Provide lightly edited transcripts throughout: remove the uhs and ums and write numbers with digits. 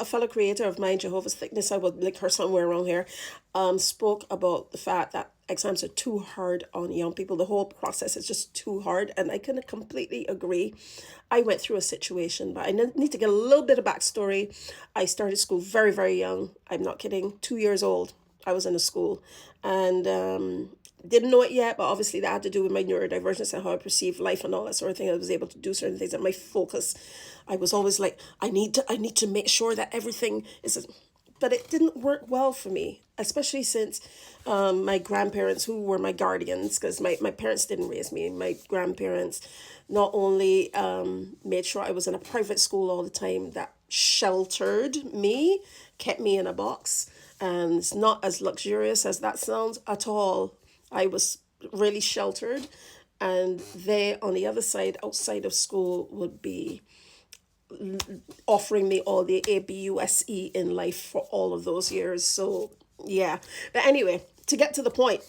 a fellow creator of mine, Jehovah's Thickness, I would link her somewhere around here, spoke about the fact that exams are too hard on young people. The whole process is just too hard. And I can completely agree. I went through a situation, but I need to get a little bit of backstory. I started school very, very young. I'm not kidding, 2 years old. I was in a school and didn't know it yet, but obviously that had to do with my neurodivergence and how I perceive life and all that sort of thing. I was able to do certain things, and my focus, I was always like, I need to make sure that everything is, but it didn't work well for me, especially since my grandparents, who were my guardians, because my parents didn't raise me, my grandparents not only made sure I was in a private school all the time that sheltered me, kept me in a box, and it's not as luxurious as that sounds at all. I was really sheltered, and they, on the other side, outside of school, would be offering me all the ABUSE in life for all of those years. So, yeah. But anyway, to get to the point,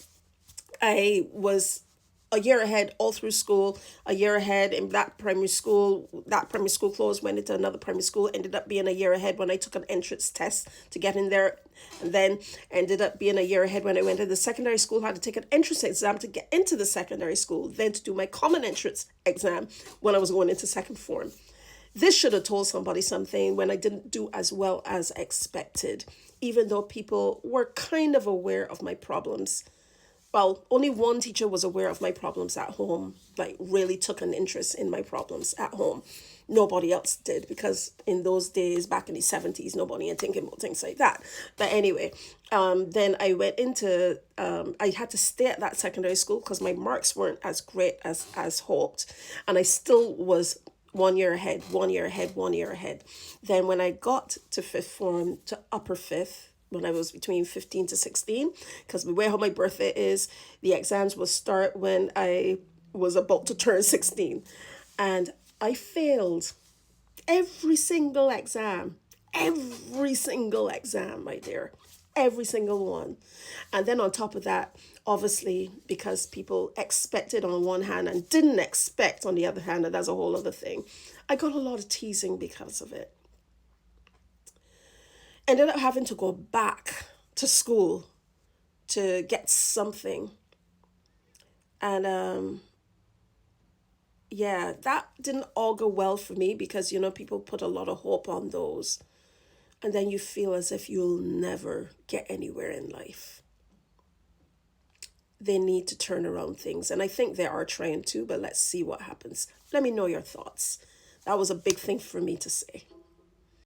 I was a year ahead all through school, a year ahead in that primary school. That primary school closed, went into another primary school, ended up being a year ahead when I took an entrance test to get in there. And then ended up being a year ahead when I went to the secondary school, had to take an entrance exam to get into the secondary school, then to do my common entrance exam when I was going into second form. This should have told somebody something when I didn't do as well as expected, even though people were kind of aware of my problems. Well, only one teacher was aware of my problems at home, like really took an interest in my problems at home. Nobody else did, because in those days, back in the 70s, nobody had thinking about things like that. But anyway, then I went into, I had to stay at that secondary school because my marks weren't as great as hoped. And I still was 1 year ahead, 1 year ahead, 1 year ahead. Then when I got to fifth form, to upper fifth, when I was between 15 to 16, because the way how my birthday is, the exams will start when I was about to turn 16. And I failed every single exam, my dear, every single one. And then on top of that, obviously, because people expected on one hand and didn't expect on the other hand, and that's a whole other thing, I got a lot of teasing because of it. Ended up having to go back to school to get something. And yeah, that didn't all go well for me because, people put a lot of hope on those. And then you feel as if you'll never get anywhere in life. They need to turn around things. And I think they are trying to, but let's see what happens. Let me know your thoughts. That was a big thing for me to say.